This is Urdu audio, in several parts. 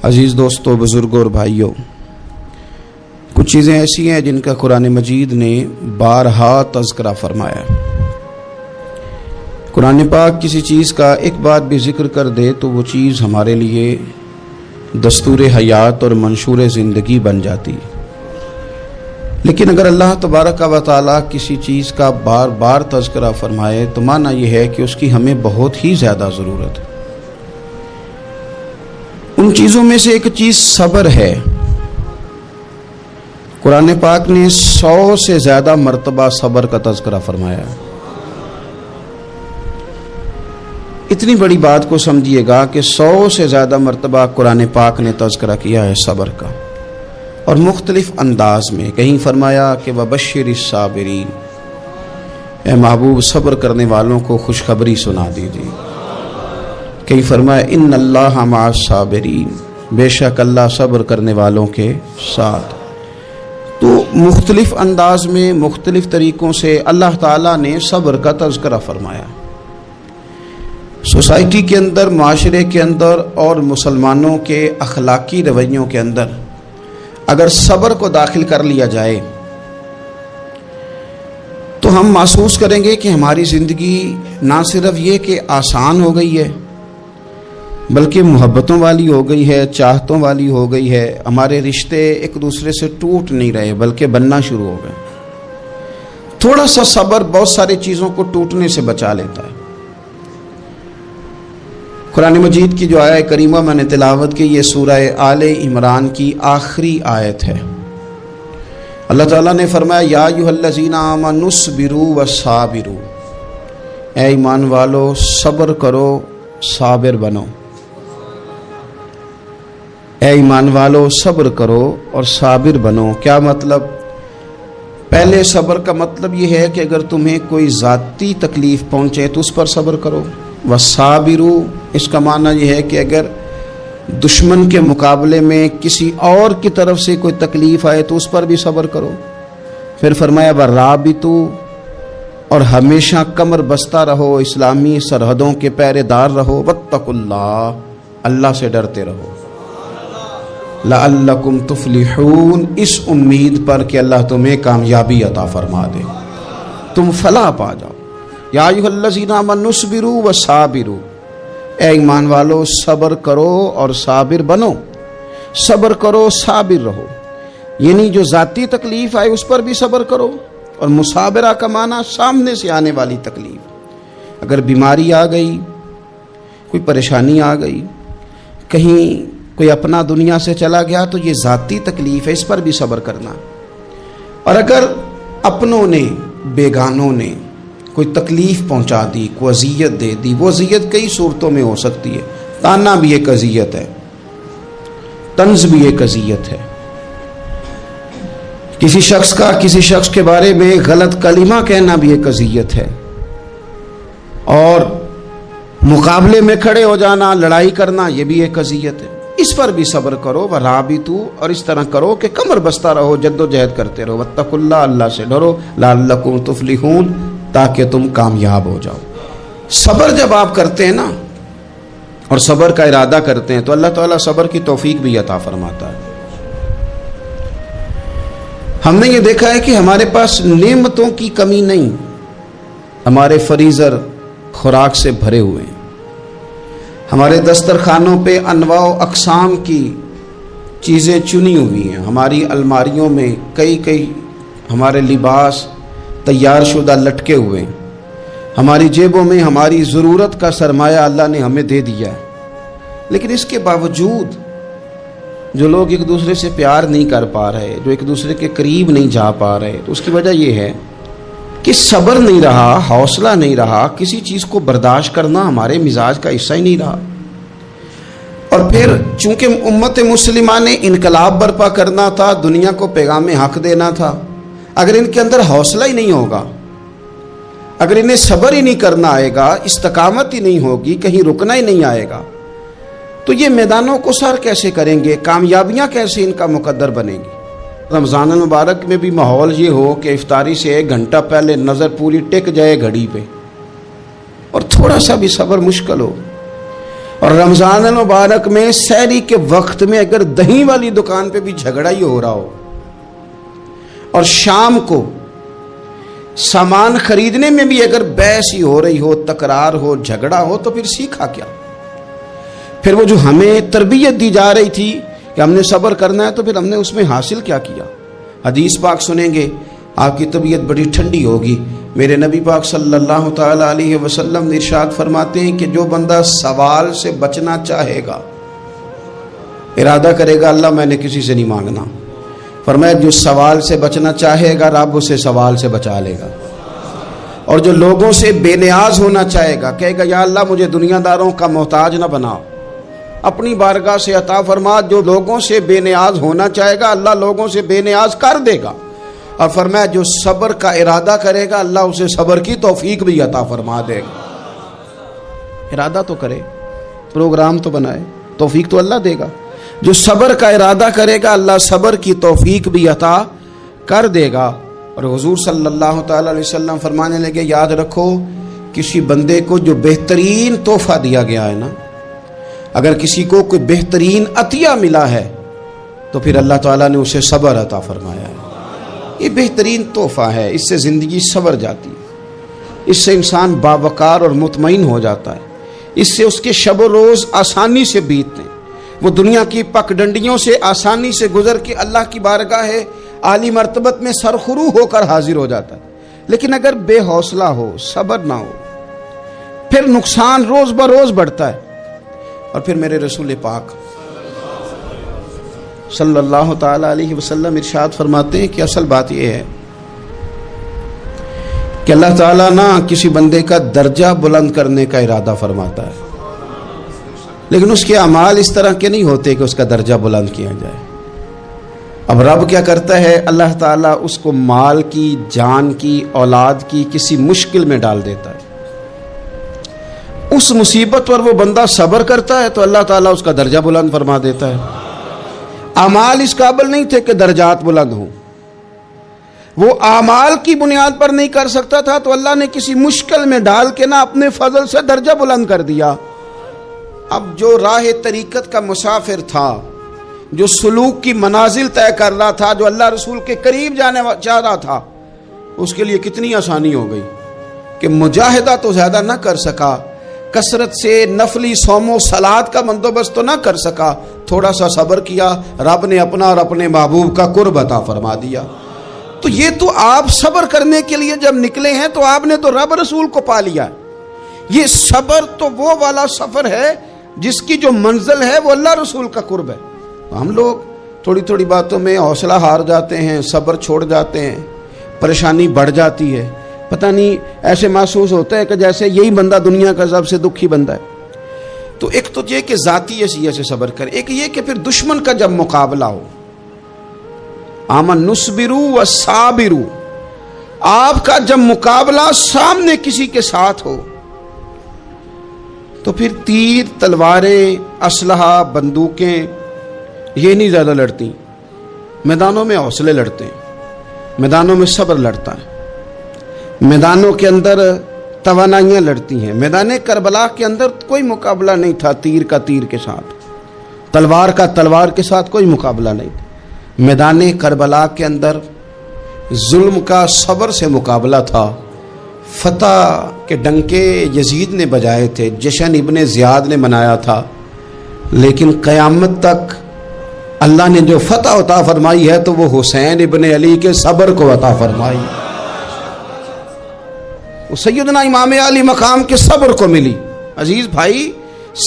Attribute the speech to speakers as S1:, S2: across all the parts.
S1: عزیز دوستو، بزرگوں اور بھائیوں، کچھ چیزیں ایسی ہیں جن کا قرآن مجید نے بارہا تذکرہ فرمایا ہے۔ قرآن پاک کسی چیز کا ایک بات بھی ذکر کر دے تو وہ چیز ہمارے لیے دستور حیات اور منشور زندگی بن جاتی ہے۔ لیکن اگر اللہ تبارک و تعالیٰ کسی چیز کا بار بار تذکرہ فرمائے تو معنی یہ ہے کہ اس کی ہمیں بہت ہی زیادہ ضرورت ہے۔ ان چیزوں میں سے ایک چیز صبر ہے۔ قرآن پاک نے 100 سے زیادہ مرتبہ صبر کا تذکرہ فرمایا ہے۔ اتنی بڑی بات کو سمجھیے گا کہ 100 سے زیادہ مرتبہ قرآن پاک نے تذکرہ کیا ہے صبر کا، اور مختلف انداز میں۔ کہیں فرمایا کہ وَبَشِّرِ الصَّابِرِينَ، اے محبوب صبر کرنے والوں کو خوشخبری سنا دیجیے۔ کہیں فرمایا اِنَّ اللَّهَ مَعَ الصَّابِرِينَ، بے شک اللہ صبر کرنے والوں کے ساتھ۔ تو مختلف انداز میں، مختلف طریقوں سے اللہ تعالیٰ نے صبر کا تذکرہ فرمایا۔ سوسائٹی کے اندر، معاشرے کے اندر اور مسلمانوں کے اخلاقی رویوں کے اندر اگر صبر کو داخل کر لیا جائے تو ہم محسوس کریں گے کہ ہماری زندگی نہ صرف یہ کہ آسان ہو گئی ہے بلکہ محبتوں والی ہو گئی ہے، چاہتوں والی ہو گئی ہے۔ ہمارے رشتے ایک دوسرے سے ٹوٹ نہیں رہے بلکہ بننا شروع ہو گئے۔ تھوڑا سا صبر بہت ساری چیزوں کو ٹوٹنے سے بچا لیتا ہے۔ قرآن مجید کی جو آیت کریمہ میں نے تلاوت کی، یہ سورہ آل عمران کی آخری آیت ہے۔ اللہ تعالیٰ نے فرمایا یا ایھا الذین آمنوا اصبروا وصابروا، اے ایمان والو صبر کرو، صابر بنو۔ اے ایمان والو صبر کرو اور صابر بنو۔ کیا مطلب؟ پہلے صبر کا مطلب یہ ہے کہ اگر تمہیں کوئی ذاتی تکلیف پہنچے تو اس پر صبر کرو۔ وصابروا، اس کا معنی یہ ہے کہ اگر دشمن کے مقابلے میں کسی اور کی طرف سے کوئی تکلیف آئے تو اس پر بھی صبر کرو۔ پھر فرمایا ورابطوا، اور ہمیشہ کمر بستہ رہو، اسلامی سرحدوں کے پہرے دار رہو۔ واتقوا اللہ، اللہ سے ڈرتے رہو۔ لعلکم تفلحون، اس امید پر کہ اللہ تمہیں کامیابی عطا فرما دے، تم فلاح پا جاؤ۔ یا ایھا الذین آمنوا اصبروا وصابروا، اے ایمان والو صبر کرو اور صابر بنو۔ صبر کرو، صابر رہو، یعنی جو ذاتی تکلیف آئے اس پر بھی صبر کرو۔ اور مصابرہ کا معنی سامنے سے آنے والی تکلیف، اگر بیماری آ گئی، کوئی پریشانی آ گئی، کہیں کوئی اپنا دنیا سے چلا گیا تو یہ ذاتی تکلیف ہے، اس پر بھی صبر کرنا۔ اور اگر اپنوں نے، بیگانوں نے کوئی تکلیف پہنچا دی، کوئی اذیت دے دی، وہ اذیت کئی صورتوں میں ہو سکتی ہے۔ تانا بھی ایک اذیت ہے، طنز بھی ایک اذیت ہے، کسی شخص کے بارے میں غلط کلمہ کہنا بھی ایک اذیت ہے، اور مقابلے میں کھڑے ہو جانا، لڑائی کرنا، یہ بھی ایک اذیت ہے۔ اس پر بھی صبر کرو۔ ورابطوا، اور اس طرح کرو کہ کمر بستہ رہو، جد و جہد کرتے رہو۔ واتقوا اللہ، اللہ سے ڈرو۔ لعلکم تفلحون، تاکہ تم کامیاب ہو جاؤ۔ صبر جب آپ کرتے ہیں نا اور صبر کا ارادہ کرتے ہیں تو اللہ تعالیٰ صبر کی توفیق بھی عطا فرماتا ہے۔ ہم نے یہ دیکھا ہے کہ ہمارے پاس نعمتوں کی کمی نہیں، ہمارے فریزر خوراک سے بھرے ہوئے ہیں، ہمارے دسترخوانوں پہ انواع و اقسام کی چیزیں چنی ہوئی ہیں، ہماری الماریوں میں کئی ہمارے لباس تیار شدہ لٹکے ہوئے ہیں، ہماری جیبوں میں ہماری ضرورت کا سرمایہ اللہ نے ہمیں دے دیا ہے۔ لیکن اس کے باوجود جو لوگ ایک دوسرے سے پیار نہیں کر پا رہے، جو ایک دوسرے کے قریب نہیں جا پا رہے، تو اس کی وجہ یہ ہے کہ صبر نہیں رہا، حوصلہ نہیں رہا، کسی چیز کو برداشت کرنا ہمارے مزاج کا حصہ ہی نہیں رہا۔ اور پھر چونکہ امت مسلمہ نے انقلاب برپا کرنا تھا، دنیا کو پیغام حق دینا تھا، اگر ان کے اندر حوصلہ ہی نہیں ہوگا، اگر انہیں صبر ہی نہیں کرنا آئے گا، استقامت ہی نہیں ہوگی، کہیں رکنا ہی نہیں آئے گا، تو یہ میدانوں کو سر کیسے کریں گے؟ کامیابیاں کیسے ان کا مقدر بنے گی؟ رمضان المبارک میں بھی ماحول یہ ہو کہ افطاری سے 1 گھنٹہ پہلے نظر پوری ٹک جائے گھڑی پہ، اور تھوڑا سا بھی صبر مشکل ہو۔ اور رمضان المبارک میں سحری کے وقت میں اگر دہی والی دکان پہ بھی جھگڑا ہی ہو رہا ہو اور شام کو سامان خریدنے میں بھی اگر بحث ہی ہو رہی ہو، تکرار ہو، جھگڑا ہو، تو پھر سیکھا کیا؟ پھر وہ جو ہمیں تربیت دی جا رہی تھی کہ ہم نے صبر کرنا ہے، تو پھر ہم نے اس میں حاصل کیا کیا؟ حدیث پاک سنیں گے، آپ کی طبیعت بڑی ٹھنڈی ہوگی۔ میرے نبی پاک صلی اللہ تعالی علیہ وسلم ارشاد فرماتے ہیں کہ جو بندہ سوال سے بچنا چاہے گا، ارادہ کرے گا اللہ میں نے کسی سے نہیں مانگنا، فرمایا جو سوال سے بچنا چاہے گا رب اسے سوال سے بچا لے گا۔ اور جو لوگوں سے بے نیاز ہونا چاہے گا، کہے گا یا اللہ مجھے دنیا داروں کا محتاج نہ بنا، اپنی بارگاہ سے عطا فرما۔ جو لوگوں سے بے نیاز ہونا چاہے گا اللہ لوگوں سے بے نیاز کر دے گا۔ اور فرمایا جو صبر کا ارادہ کرے گا اللہ اسے صبر کی توفیق بھی عطا فرما دے گا۔ ارادہ تو کرے، پروگرام تو بنائے، توفیق تو اللہ دے گا۔ جو صبر کا ارادہ کرے گا اللہ صبر کی توفیق بھی عطا کر دے گا۔ اور حضور صلی اللہ تعالی علیہ وسلم فرمانے لگے، یاد رکھو کسی بندے کو جو بہترین تحفہ دیا گیا ہے نا، اگر کسی کو کوئی بہترین عطیہ ملا ہے تو پھر اللہ تعالیٰ نے اسے صبر عطا فرمایا ہے۔ یہ بہترین تحفہ ہے، اس سے زندگی سنور جاتی ہے، اس سے انسان باوقار اور مطمئن ہو جاتا ہے، اس سے اس کے شب و روز آسانی سے بیتتے ہیں، وہ دنیا کی پگڈنڈیوں سے آسانی سے گزر کے اللہ کی بارگاہ عالی مرتبت میں سرخرو ہو کر حاضر ہو جاتا ہے۔ لیکن اگر بے حوصلہ ہو، صبر نہ ہو، پھر نقصان روز بروز بڑھتا ہے۔ اور پھر میرے رسول پاک صلی اللہ تعالی علیہ وسلم ارشاد فرماتے ہیں کہ اصل بات یہ ہے کہ اللہ تعالیٰ نہ کسی بندے کا درجہ بلند کرنے کا ارادہ فرماتا ہے، لیکن اس کے اعمال اس طرح کے نہیں ہوتے کہ اس کا درجہ بلند کیا جائے۔ اب رب کیا کرتا ہے، اللہ تعالیٰ اس کو مال کی، جان کی، اولاد کی کسی مشکل میں ڈال دیتا ہے، اس مصیبت پر وہ بندہ صبر کرتا ہے تو اللہ تعالیٰ اس کا درجہ بلند فرما دیتا ہے۔ اعمال اس قابل نہیں تھے کہ درجات بلند ہوں، وہ اعمال کی بنیاد پر نہیں کر سکتا تھا تو اللہ نے کسی مشکل میں ڈال کے نا اپنے فضل سے درجہ بلند کر دیا۔ اب جو راہ طریقت کا مسافر تھا، جو سلوک کی منازل طے کر رہا تھا، جو اللہ رسول کے قریب جانے چاہ رہا تھا، اس کے لیے کتنی آسانی ہو گئی کہ مجاہدہ تو زیادہ نہ کر سکا، کثرت سے نفلی صوم و صلات کا بندوبست تو نہ کر سکا، تھوڑا سا صبر کیا، رب نے اپنا اور اپنے محبوب کا قرب عطا فرما دیا۔ تو یہ تو آپ صبر کرنے کے لیے جب نکلے ہیں تو آپ نے تو رب رسول کو پا لیا ہے۔ یہ صبر تو وہ والا سفر ہے جس کی جو منزل ہے وہ اللہ رسول کا قرب ہے۔ ہم لوگ تھوڑی تھوڑی باتوں میں حوصلہ ہار جاتے ہیں، صبر چھوڑ جاتے ہیں، پریشانی بڑھ جاتی ہے، پتہ نہیں ایسے محسوس ہوتا ہے کہ جیسے یہی بندہ دنیا کا سب سے دکھی بندہ ہے۔ تو ایک تو یہ کہ ذاتی حیثیت سے صبر کرے، ایک یہ کہ پھر دشمن کا جب مقابلہ ہو، آمن نصبرو و صابرو، آپ کا جب مقابلہ سامنے کسی کے ساتھ ہو تو پھر تیر، تلواریں، اسلحہ، بندوقیں یہ نہیں زیادہ لڑتی، میدانوں میں حوصلے لڑتے ہیں، میدانوں میں صبر لڑتا ہے، میدانوں کے اندر توانائیاں لڑتی ہیں۔ میدان کربلا کے اندر کوئی مقابلہ نہیں تھا تیر کا تیر کے ساتھ، تلوار کا تلوار کے ساتھ کوئی مقابلہ نہیں تھا۔ میدان کربلا کے اندر ظلم کا صبر سے مقابلہ تھا۔ فتح کے ڈنکے یزید نے بجائے تھے، جشن ابن زیاد نے منایا تھا، لیکن قیامت تک اللہ نے جو فتح عطا فرمائی ہے تو وہ حسین ابن علی کے صبر کو عطا فرمائی، وہ سیدنا امام علی مقام کے صبر کو ملی۔ عزیز بھائی،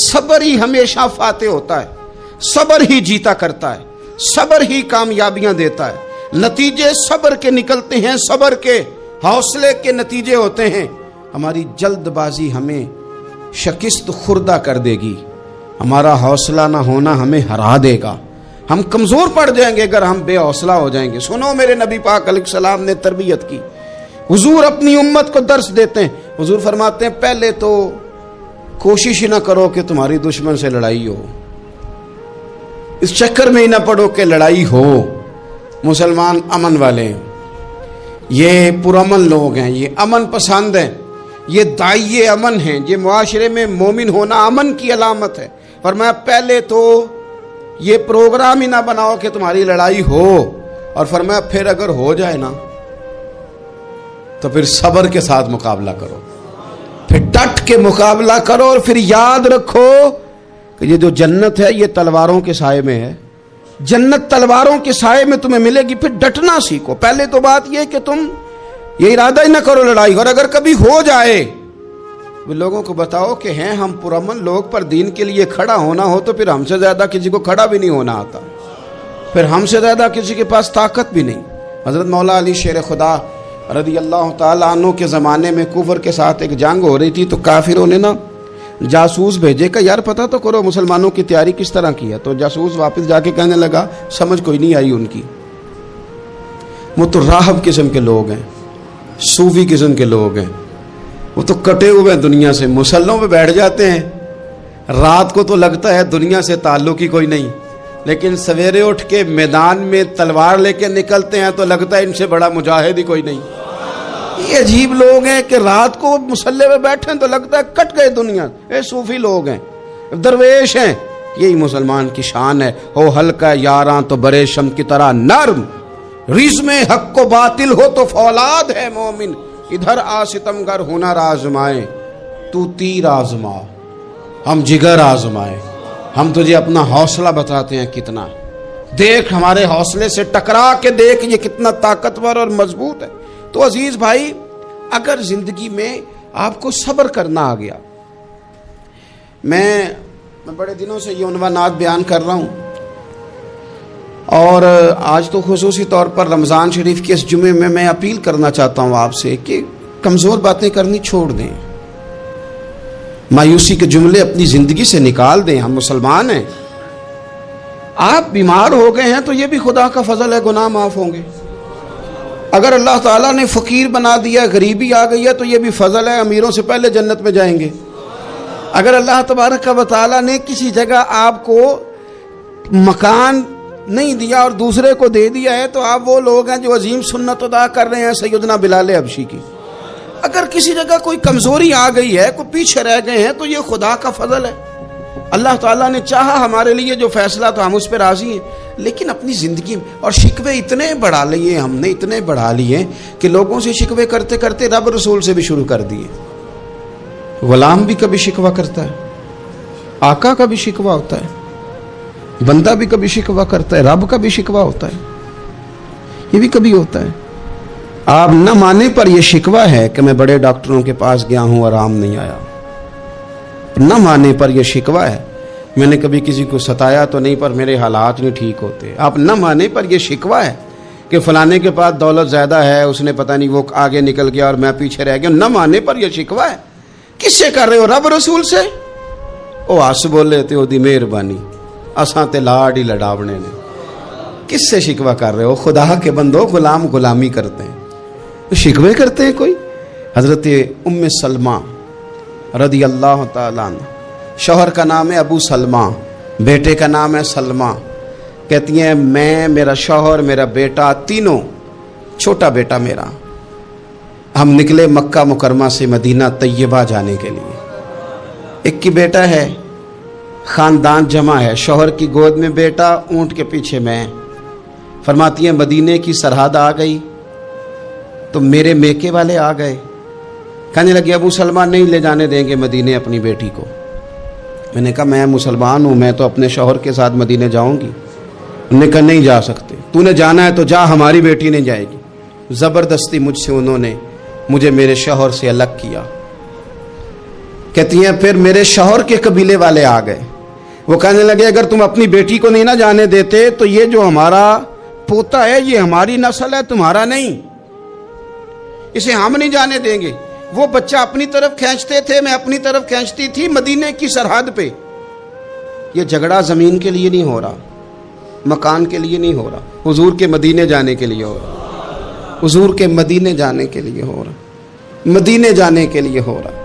S1: صبر ہی ہمیشہ فاتح ہوتا ہے، صبر ہی جیتا کرتا ہے، صبر ہی کامیابیاں دیتا ہے، نتیجے صبر کے نکلتے ہیں، صبر کے حوصلے کے نتیجے ہوتے ہیں۔ ہماری جلد بازی ہمیں شکست خوردہ کر دے گی، ہمارا حوصلہ نہ ہونا ہمیں ہرا دے گا، ہم کمزور پڑ جائیں گے اگر ہم بے حوصلہ ہو جائیں گے۔ سنو، میرے نبی پاک علیہ السلام نے تربیت کی، حضور اپنی امت کو درس دیتے ہیں، حضور فرماتے ہیں پہلے تو کوشش ہی نہ کرو کہ تمہاری دشمن سے لڑائی ہو، اس چکر میں ہی نہ پڑو کہ لڑائی ہو۔ مسلمان امن والے ہیں، یہ پرامن لوگ ہیں، یہ امن پسند ہیں، یہ داعیے امن ہیں، یہ معاشرے میں مومن ہونا امن کی علامت ہے۔ فرمایا پہلے تو یہ پروگرام ہی نہ بناؤ کہ تمہاری لڑائی ہو، اور فرمایا پھر اگر ہو جائے نا تو پھر صبر کے ساتھ مقابلہ کرو، پھر ڈٹ کے مقابلہ کرو، اور پھر یاد رکھو کہ یہ جو جنت ہے یہ تلواروں کے سائے میں ہے، جنت تلواروں کے سائے میں تمہیں ملے گی۔ پھر ڈٹنا سیکھو۔ پہلے تو بات یہ کہ تم یہ ارادہ ہی نہ کرو لڑائی، اور اگر کبھی ہو جائے وہ لوگوں کو بتاؤ کہ ہیں ہم پرامن لوگ، پر دین کے لیے کھڑا ہونا ہو تو پھر ہم سے زیادہ کسی کو کھڑا بھی نہیں ہونا آتا، پھر ہم سے زیادہ کسی کے پاس طاقت بھی نہیں۔ حضرت مولا علی شیر خدا رضی اللہ تعالیٰ عنہ کے زمانے میں کفر کے ساتھ ایک جنگ ہو رہی تھی، تو کافروں نے نا جاسوس بھیجے کہ یار پتہ تو کرو مسلمانوں کی تیاری کس طرح کی ہے۔ تو جاسوس واپس جا کے کہنے لگا سمجھ کوئی نہیں آئی ان کی، وہ تو راہب قسم کے لوگ ہیں، صوفی قسم کے لوگ ہیں، وہ تو کٹے ہوئے دنیا سے، مسلوں پہ بیٹھ جاتے ہیں، رات کو تو لگتا ہے دنیا سے تعلق ہی کوئی نہیں، لیکن سویرے اٹھ کے میدان میں تلوار لے کے نکلتے ہیں تو لگتا ہے ان سے بڑا مجاہد ہی کوئی نہیں۔ یہ عجیب لوگ ہیں کہ رات کو مسلح پہ بیٹھے تو لگتا ہے کٹ گئے دنیا، یہ صوفی لوگ ہیں، درویش ہیں۔ یہی مسلمان کی شان ہے، ہو ہلکا یاراں تو برے شم کی طرح نرم، رزم حق و باطل ہو تو فولاد ہے مومن، ادھر آ ستمگر ہنر آزمائے تو تیر آزما، ہم جگر آزمائے۔ ہم تجھے اپنا حوصلہ بتاتے ہیں کتنا، دیکھ ہمارے حوصلے سے ٹکرا کے دیکھ یہ کتنا طاقتور اور مضبوط ہے۔ تو عزیز بھائی، اگر زندگی میں آپ کو صبر کرنا آ گیا، میں بڑے دنوں سے یہ عنوانات بیان کر رہا ہوں، اور آج تو خصوصی طور پر رمضان شریف کے اس جمعے میں میں اپیل کرنا چاہتا ہوں آپ سے کہ کمزور باتیں کرنی چھوڑ دیں، مایوسی کے جملے اپنی زندگی سے نکال دیں۔ ہم مسلمان ہیں، آپ بیمار ہو گئے ہیں تو یہ بھی خدا کا فضل ہے، گناہ معاف ہوں گے۔ اگر اللہ تعالیٰ نے فقیر بنا دیا، غریبی آ گئی ہے تو یہ بھی فضل ہے، امیروں سے پہلے جنت میں جائیں گے۔ اگر اللہ تبارک و تعالیٰ نے کسی جگہ آپ کو مکان نہیں دیا اور دوسرے کو دے دیا ہے تو آپ وہ لوگ ہیں جو عظیم سنت ادا کر رہے ہیں سیدنا بلال حبشی کی۔ اگر کسی جگہ کوئی کمزوری آ گئی ہے، کوئی پیچھے رہ گئے ہیں تو یہ خدا کا فضل ہے۔ اللہ تعالیٰ نے چاہا ہمارے لیے جو فیصلہ تو ہم اس پہ راضی ہیں، لیکن اپنی زندگی میں اور شکوے اتنے بڑھا لیے، ہم نے اتنے بڑھا لیے کہ لوگوں سے شکوے کرتے کرتے رب رسول سے بھی شروع کر دیے۔ غلام بھی کبھی شکوہ کرتا ہے، آقا کا بھی شکوہ ہوتا ہے، بندہ بھی کبھی شکوہ کرتا ہے، رب کا بھی شکوہ ہوتا ہے، یہ بھی کبھی ہوتا ہے۔ آپ نہ مانے پر یہ شکوہ ہے کہ میں بڑے ڈاکٹروں کے پاس گیا ہوں آرام نہیں آیا، نہ مانے پر یہ شکوہ ہے میں نے کبھی کسی کو ستایا تو نہیں پر میرے حالات نہیں ٹھیک ہوتے۔ آپ نہ مانے پر یہ شکوہ ہے کہ فلانے کے پاس دولت زیادہ ہے، اس نے پتہ نہیں وہ آگے نکل گیا اور میں پیچھے رہ گیا، نہ مانے پر یہ شکوہ ہے۔ کس سے کر رہے ہو؟ رب رسول سے؟ او آس بولے تے او دی مہربانی اساں تے لاڑ ہی لڑاونے نے۔ کس سے شکوہ کر رہے ہو؟ خدا کے بندو، غلام غلامی کرتے ہیں تو شکوے کرتے ہیں کوئی؟ حضرت ام سلمہ رضی اللہ تعالیٰ عنہ، شوہر کا نام ہے ابو سلمہ، بیٹے کا نام ہے سلمہ، کہتی ہیں میں، میرا شوہر، میرا بیٹا، تینوں، چھوٹا بیٹا میرا، ہم نکلے مکہ مکرمہ سے مدینہ طیبہ جانے کے لیے۔ ایک کی بیٹا ہے، خاندان جمع ہے، شوہر کی گود میں بیٹا، اونٹ کے پیچھے میں۔ فرماتی ہیں مدینے کی سرحد آ گئی تو میرے میکے والے آ گئے، کہنے لگے ابو سلمہ نہیں لے جانے دیں گے مدینے اپنی بیٹی کو۔ میں نے کہا میں مسلمان ہوں، میں تو اپنے شوہر کے ساتھ مدینے جاؤں گی۔ انہوں نے کہا نہیں جا سکتے، تو نے جانا ہے تو جا، ہماری بیٹی نہیں جائے گی۔ زبردستی مجھ سے انہوں نے مجھے میرے شوہر سے الگ کیا۔ کہتی ہیں پھر میرے شوہر کے قبیلے والے آ گئے، وہ کہنے لگے اگر تم اپنی بیٹی کو نہیں نہ جانے دیتے تو یہ جو ہمارا پوتا ہے یہ ہماری نسل ہے، تمہارا نہیں، اسے ہم نہیں جانے دیں گے۔ وہ بچہ اپنی طرف کھینچتے تھے، میں اپنی طرف کھینچتی تھی، مدینے کی سرحد پہ۔ یہ جھگڑا زمین کے لیے نہیں ہو رہا، مکان کے لیے نہیں ہو رہا، حضور کے مدینے جانے کے لیے ہو رہا، حضور کے مدینے جانے کے لیے ہو رہا، مدینے جانے کے لیے ہو رہا۔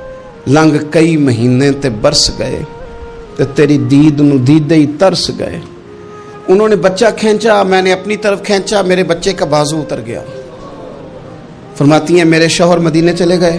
S1: لنگ کئی مہینے تے برس گئے تے تیری دید نو دیدے ہی ترس گئے۔ انہوں نے بچہ کھینچا، میں نے اپنی طرف کھینچا، میرے بچے کا بازو اتر گیا۔ فرماتی ہیں میرے شوہر مدینے چلے گئے،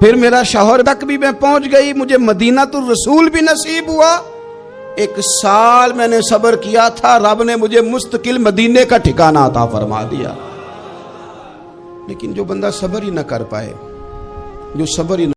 S1: پھر میرا شوہر تک بھی میں پہنچ گئی, مجھے مدینہ الرسول بھی نصیب ہوا. 1 سال میں نے صبر کیا تھا, رب نے مجھے مستقل مدینے کا ٹھکانہ عطا فرما دیا. لیکن جو بندہ صبر ہی نہ کر پائے, جو صبر ہی نہ